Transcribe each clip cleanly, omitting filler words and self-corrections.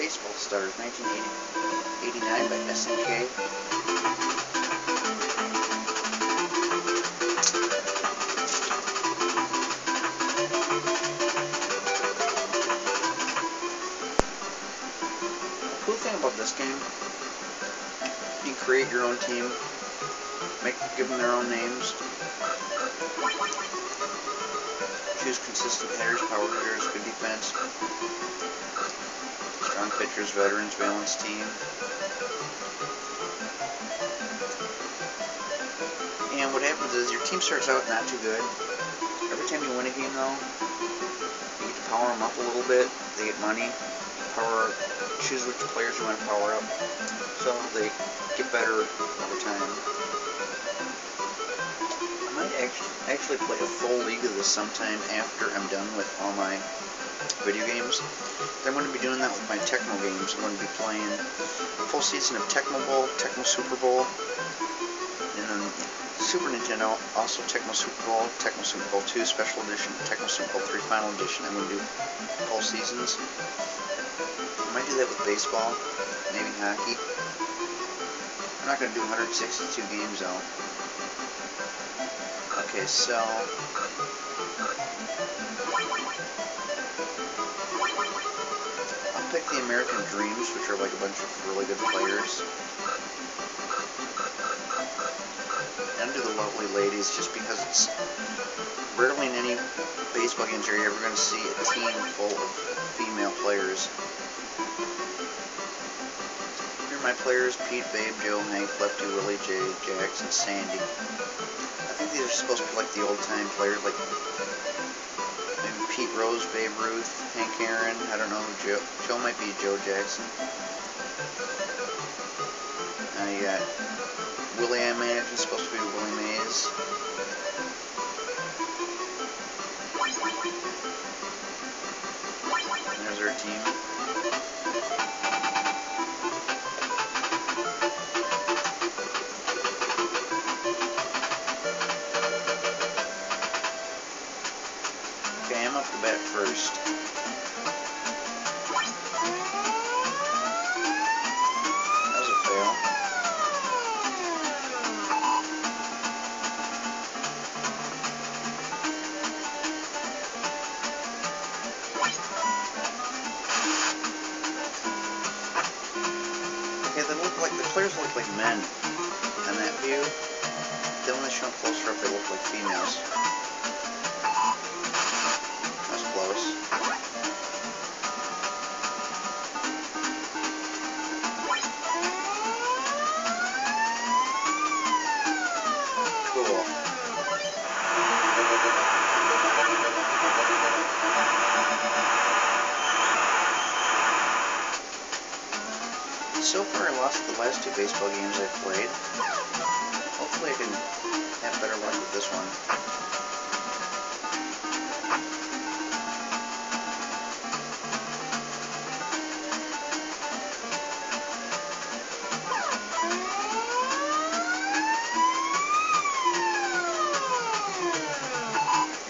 Baseball Stars, 1989 by SNK. The cool thing about this game, you can create your own team, give them their own names, choose consistent hitters, power hitters, good defense, strong pitchers, veterans, balanced team. And what happens is your team starts out not too good. Every time you win a game though, you get to power them up a little bit. They get money, choose which players you want to power up, so they get better over time. I might actually play a full league of this sometime after I'm done with all my video games. I'm going to be doing that with my Tecmo games. I'm going to be playing a full season of Tecmo Bowl, Tecmo Super Bowl, and then Super Nintendo, also Tecmo Super Bowl 2 Special Edition, Tecmo Super Bowl 3 Final Edition. I'm going to do full seasons. I might do that with baseball, maybe hockey. I'm not going to do 162 games though. Okay, so I'll pick the American Dreams, which are like a bunch of really good players. And do the Lovely Ladies, just because it's rarely in any baseball games are you ever going to see a team full of female players. Here are my players: Pete, Babe, Joe, Hank, Lefty, Willie, Jay, Jackson, Sandy. I think these are supposed to be like the old-time players, like maybe Pete Rose, Babe Ruth, Hank Aaron, I don't know, Joe might be Joe Jackson. You got Willie, I imagine, supposed to be Willie Mays. And there's our team. Okay, I'm up to bat first. That was a fail. Okay, they look like, the players look like men in that view. Then when they show them closer up, they look like females. That's close. Cool. So far, I lost the last two baseball games I've played. Hopefully, I can have better luck with this one.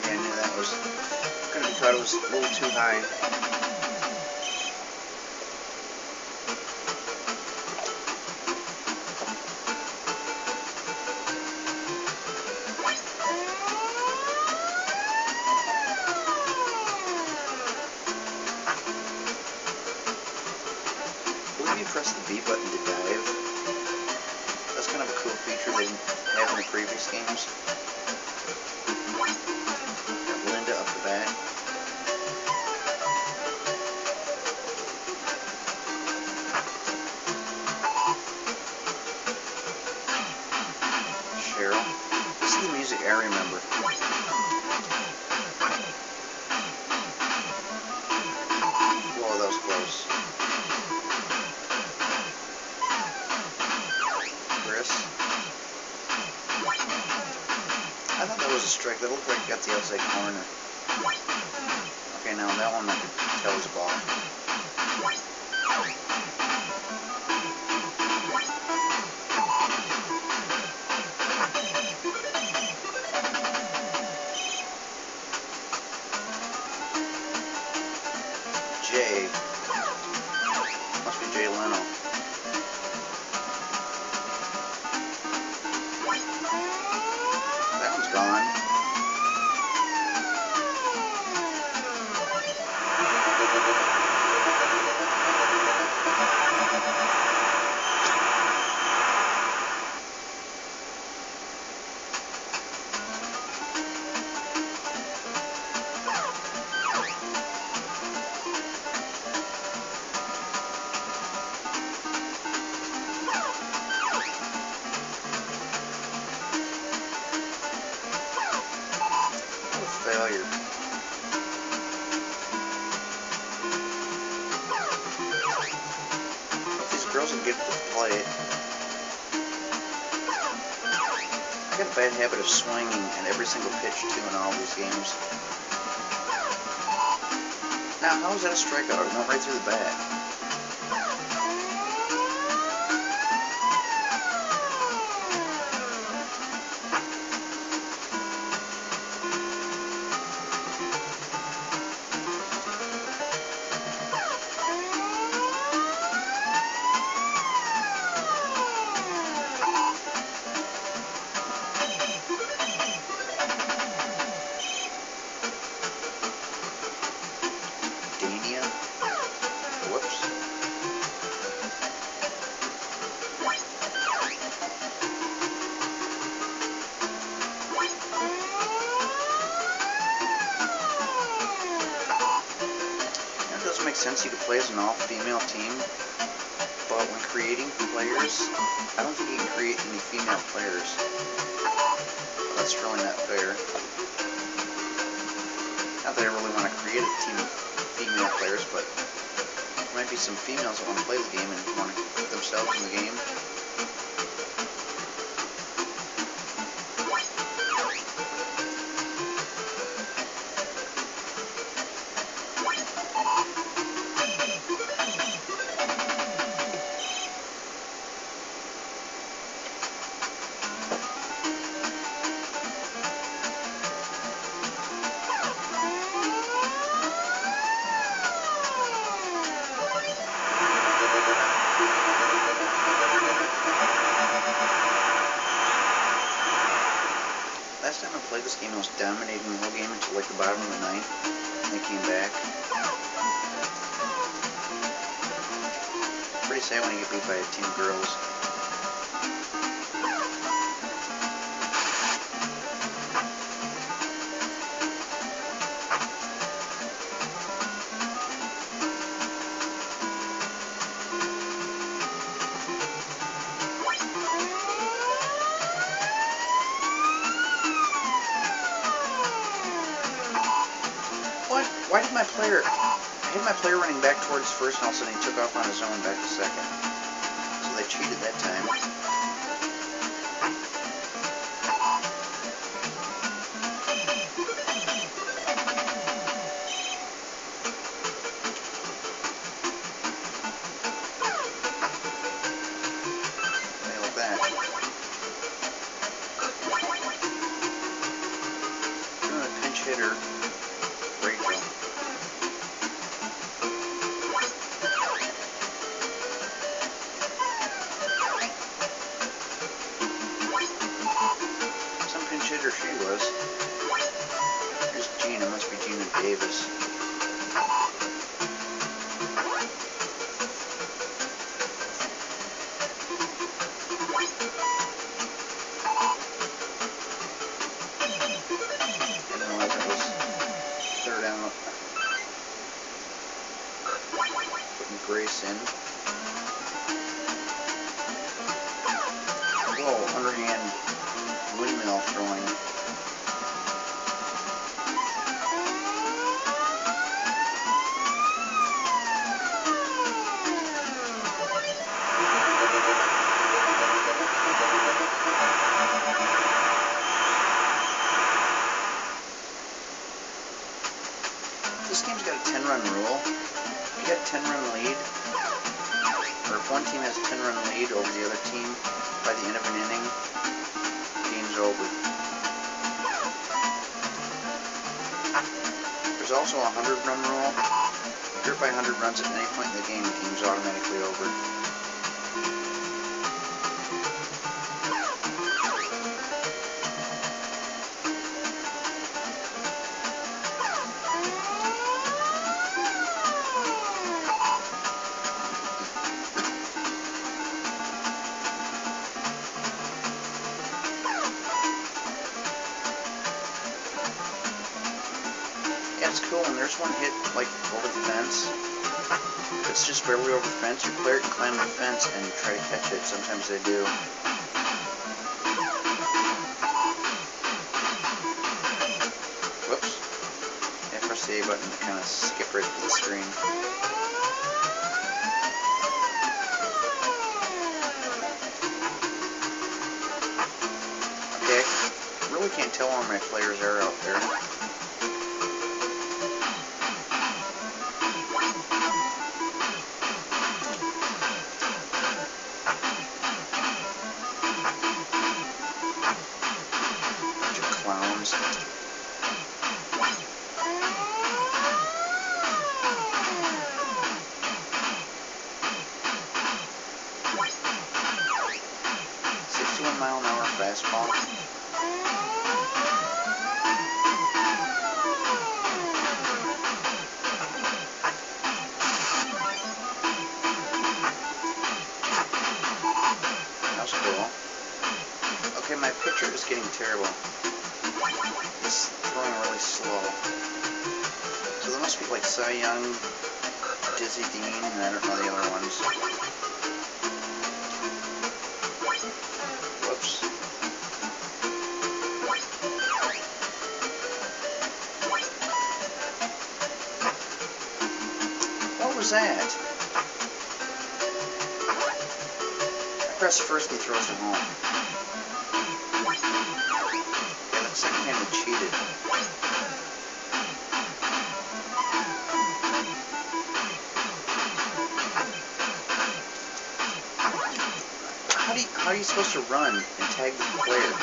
Yeah, I knew that was gonna be thought it was a little too high. I believe you press the B button to dive. That's kind of a cool feature they didn't have in the previous games. Got Linda up the bat. Cheryl. This is the music I remember. Whoa, that was close. Chris. I thought that was a strike. That looked like it got the outside corner. Okay, now that one I can tell is a ball. Jay. play it. I got a bad habit of swinging at every single pitch too in all these games. Now, how was that a strikeout? It went right through the bat. Whoops. It doesn't make sense you could play as an all-female team, but when creating players, I don't think you can create any female players. That's really not fair. Not that I really want to create a team of female players, but there might be some females that want to play the game and want to put themselves in the game. Last time I played this game, I was dominating the whole game until like the bottom of the ninth, and they came back. Pretty sad when you get beat by a team of girls. What? Why did my player... I had my player running back towards first, and all of a sudden he took off on his own back to second. So they cheated that time. Hey, like that. Doing a pinch hitter. Rachel. Some pinch hitter she was. Here's Gina, must be Gina Davis. Didn't realize it was third out. Putting Grace in. Whoa, underhand windmill throwing. This game's got a 10-run rule. If you got a 10-run lead, or if one team has a 10-run lead over the other team by the end of an inning, game's over. There's also a 100-run rule. If you're by 100 runs at any point in the game, the game's automatically over. Yeah, it's cool when there's one hit, like, over the fence. If it's just barely over the fence, your player can climb the fence and try to catch it. Sometimes they do. Whoops. Yeah, press the A button to kind of skip right to the screen. can't tell where my players are out there. Bunch of clowns. .61-mile-an-hour fastball. That was cool. Okay, my pitcher is getting terrible. He's throwing really slow. So there must be like Cy Young, Dizzy Dean, and I don't know the other ones. Whoops. What was that? I press first and he throws him home. Yeah, that second hand was cheated. How are you supposed to run and tag the player?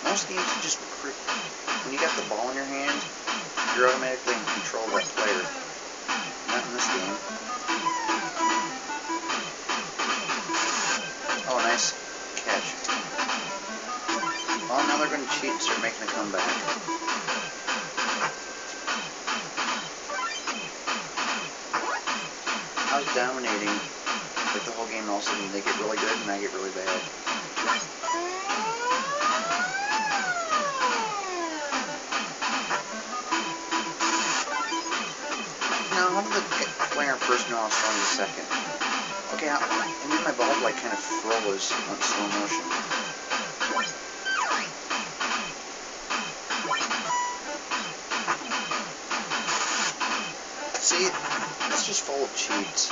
Most games you just recruit. When you got the ball in your hand, you're automatically in control of that player. Not in this game. Oh, nice catch. Well, now they're going to cheat and start making a comeback. I was dominating like the whole game, all of a sudden they get really good and I get really bad. Now, how did the player first know I was throwing the second? Okay, and then my ball like kind of froze on slow motion. See, it's just full of cheats.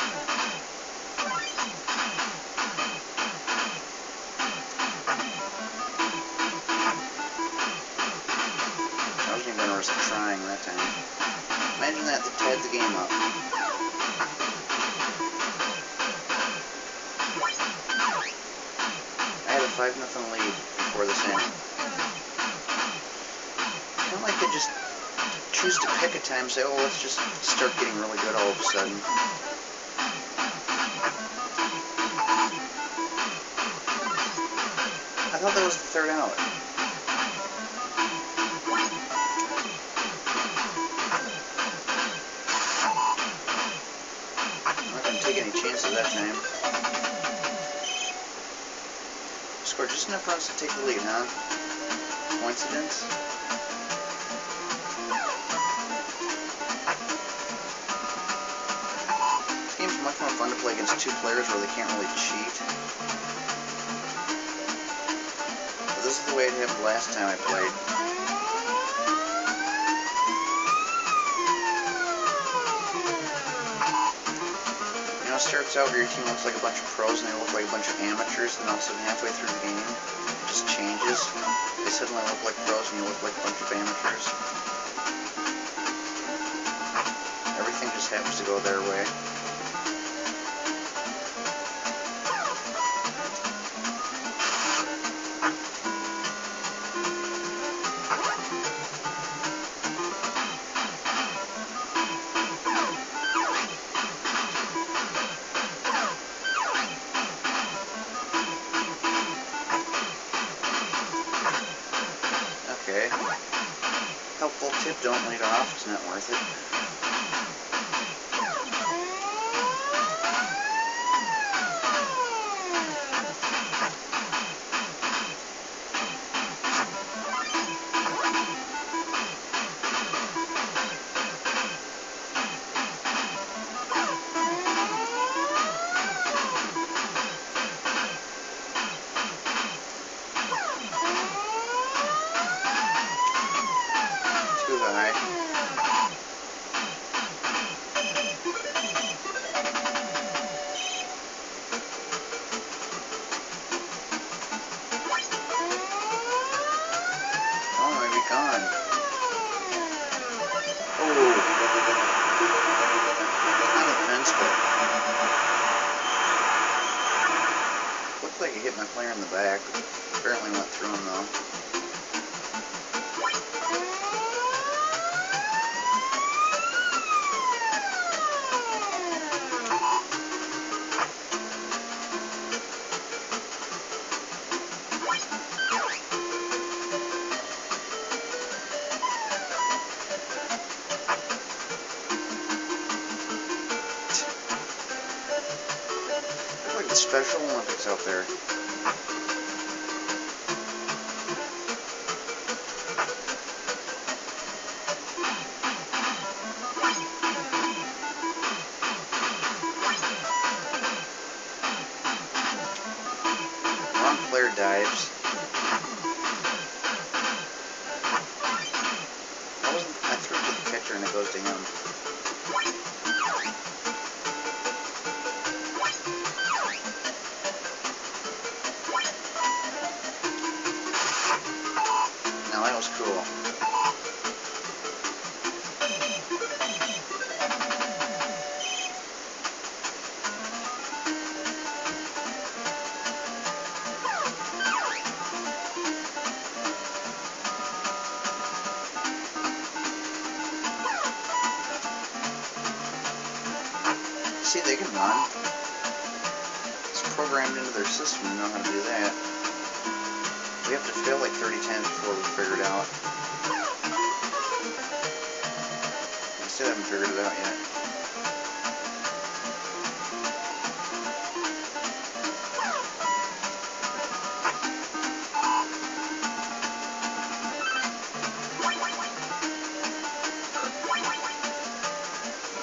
I wasn't even going to risk trying that time. Imagine that, they tied the game up. I had a 5-0 lead before this ended. It's kind of like they just choose to pick a time and say, oh, let's just start getting really good all of a sudden. I thought that was the third out. I'm not going to take any chances that time. Scored just enough runs to take the lead, huh? Coincidence? This game's much more fun to play against two players where they can't really cheat. But this is the way it happened last time I played. You know, it starts out where your team looks like a bunch of pros and they look like a bunch of amateurs, and all of a sudden halfway through the game, it just changes. They suddenly look like pros and you look like a bunch of amateurs. Everything just happens to go their way. Okay. Helpful tip, don't lead off, it's not worth it. Too high. He hit my player in the back. Apparently went through him though. Looks like the Special Olympics out there. Wrong player dives. I threw it to the catcher and it goes to him. Now that was cool. See, they can run. It's programmed into their system to know how to do that. We have to fail like 30 times before we figure it out. We still haven't figured it out yet.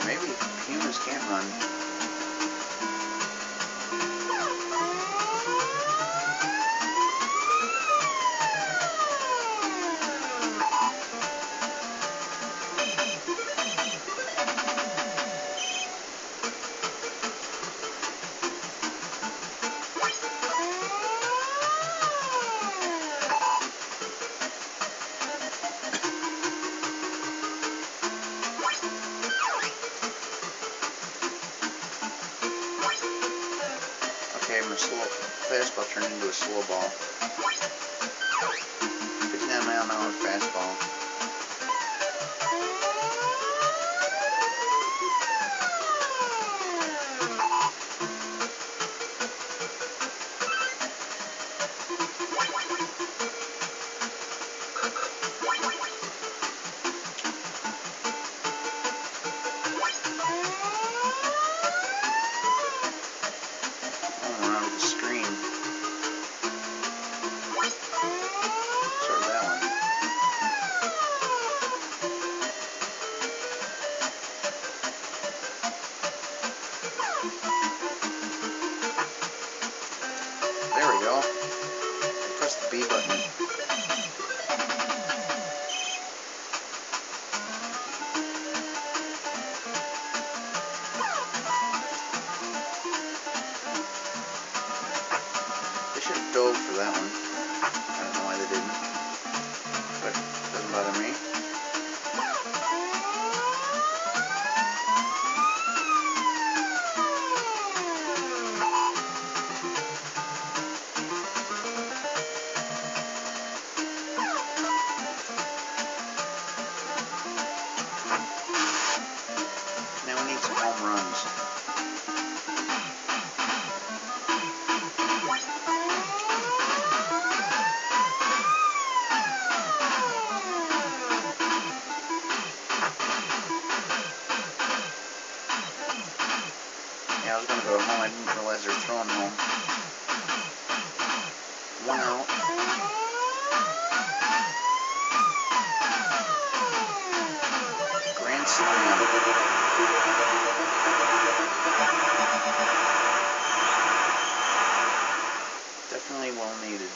Maybe humans can't run. Okay, my fastball turned into a slow ball. 59-mile-an-hour fastball. Going around the screen. Sort of that one. There we go. Press the B button. They should have dove for that one. I don't know why they didn't. But it doesn't bother me. Now we need some home runs. Yeah, I was going to go home. I didn't realize they were throwing home. 1 out. Grand slam. Definitely well needed.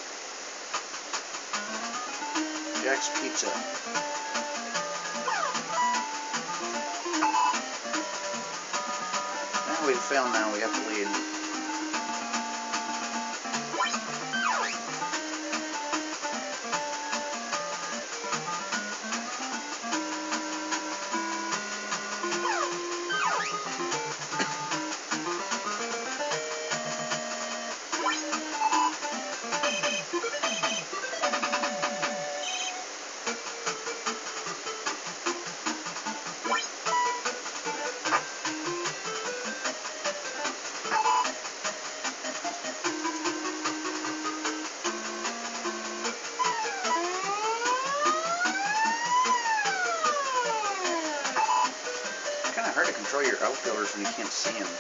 Jack's Pizza. We failed now, we have to lead. control your outfielders when you can't see them.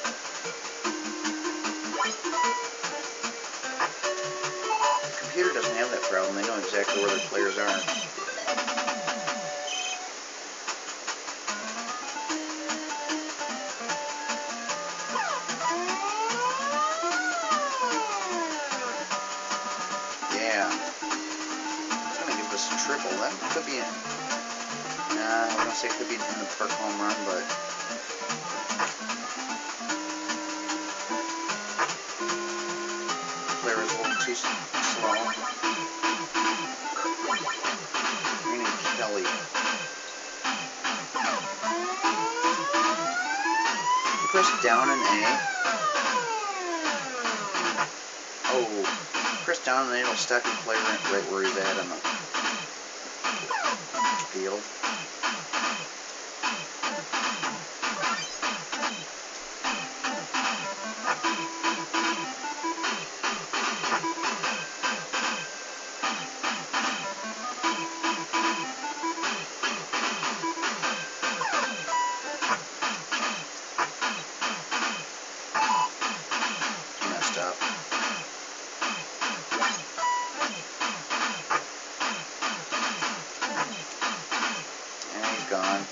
The computer doesn't have that problem. They know exactly where their players are. Yeah. It's going to give us a triple. That could be in. Nah, I was going to say it could be in the park home run, but player is a little too slow. Meaning Kelly. You press down and A. Oh, press down and A, it'll stop your player right where he's at on the field. Messed up. And he's gone.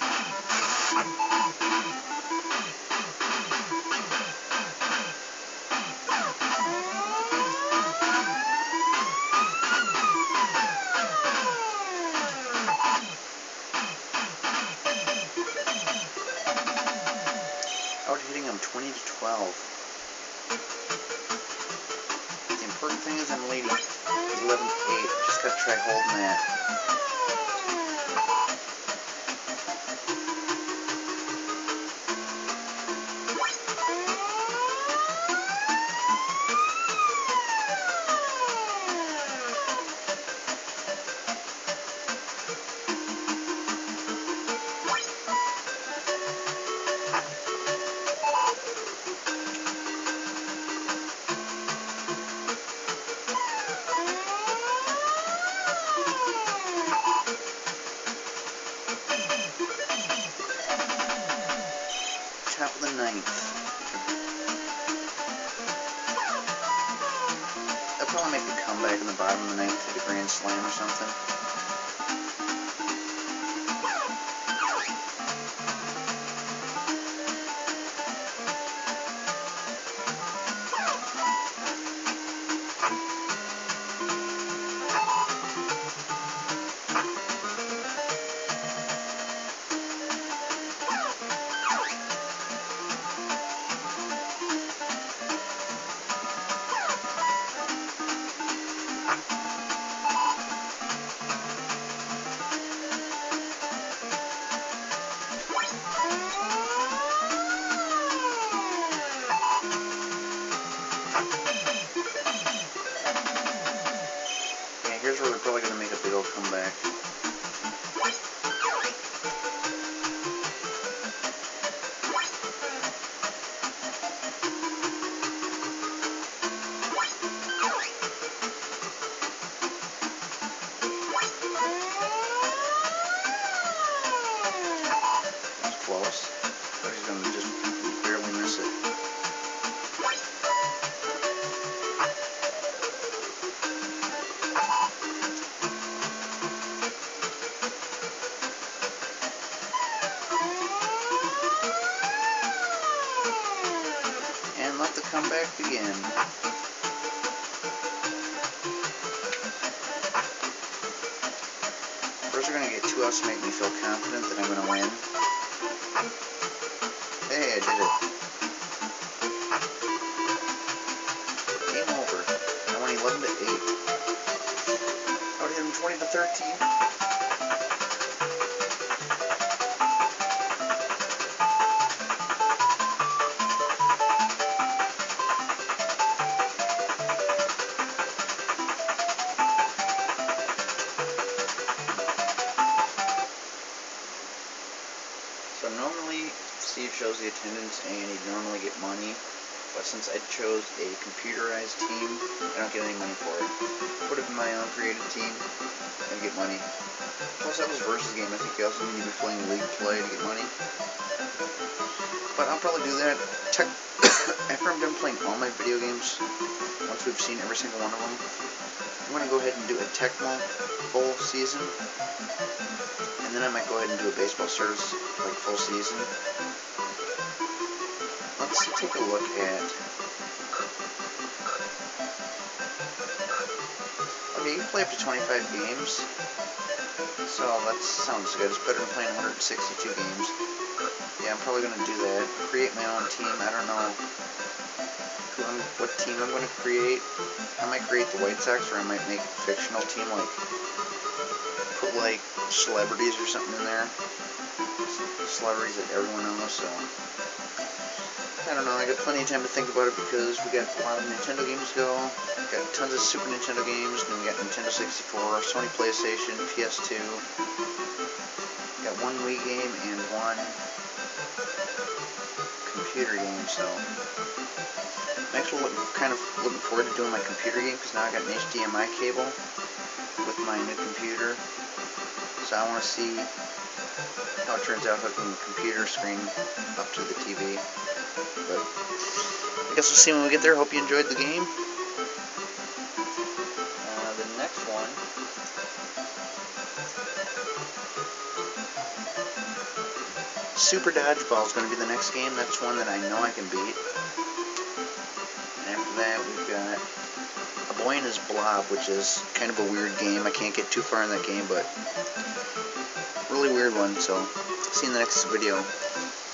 Out hitting him 20-12. The important thing is I'm leading 11-8. Just gotta try holding that. Top of the ninth. They'll probably make a comeback in the bottom of the ninth, hit a grand slam or something. Here's where they're probably going to make a big old comeback. That's close, but he's going to just barely miss it. And let the comeback begin. First, we're going to get 2 outs to make me feel confident that I'm going to win. Hey, I did it. Game over. I won 11-8. I would hit him 20-13. So normally Steve shows the attendance and he'd normally get money, but since I chose a computerized team, I don't get any money for it. Would have my own creative team and get money. Plus, that was a versus game. I think you also need to be playing league play to get money. But I'll probably do that after I'm done playing all my video games. Once we've seen every single one of them, I'm going to go ahead and do a Tecmo full season. And then I might go ahead and do a baseball stars like full season. Let's take a look at... Okay, you can play up to 25 games. So that sounds good. It's better than playing 162 games. Yeah, I'm probably going to do that. Create my own team. I don't know what team I'm going to create. I might create the White Sox, or I might make a fictional team, like put like celebrities or something in there. Celebrities that everyone knows, so I don't know, I got plenty of time to think about it because we got a lot of Nintendo games to go. We got tons of Super Nintendo games, and then we got Nintendo 64, Sony PlayStation, PS2. We got one Wii game and one computer game, so I'm actually kind of looking forward to doing my computer game because now I got an HDMI cable with my new computer. So I want to see how it turns out hooking the computer screen up to the TV. But I guess we'll see when we get there. Hope you enjoyed the game. The next one Super Dodgeball is going to be the next game. That's one that I know I can beat. And after that we've got A Boy and His Blob, which is kind of a weird game. I can't get too far in that game, but really weird one. So see you in the next video.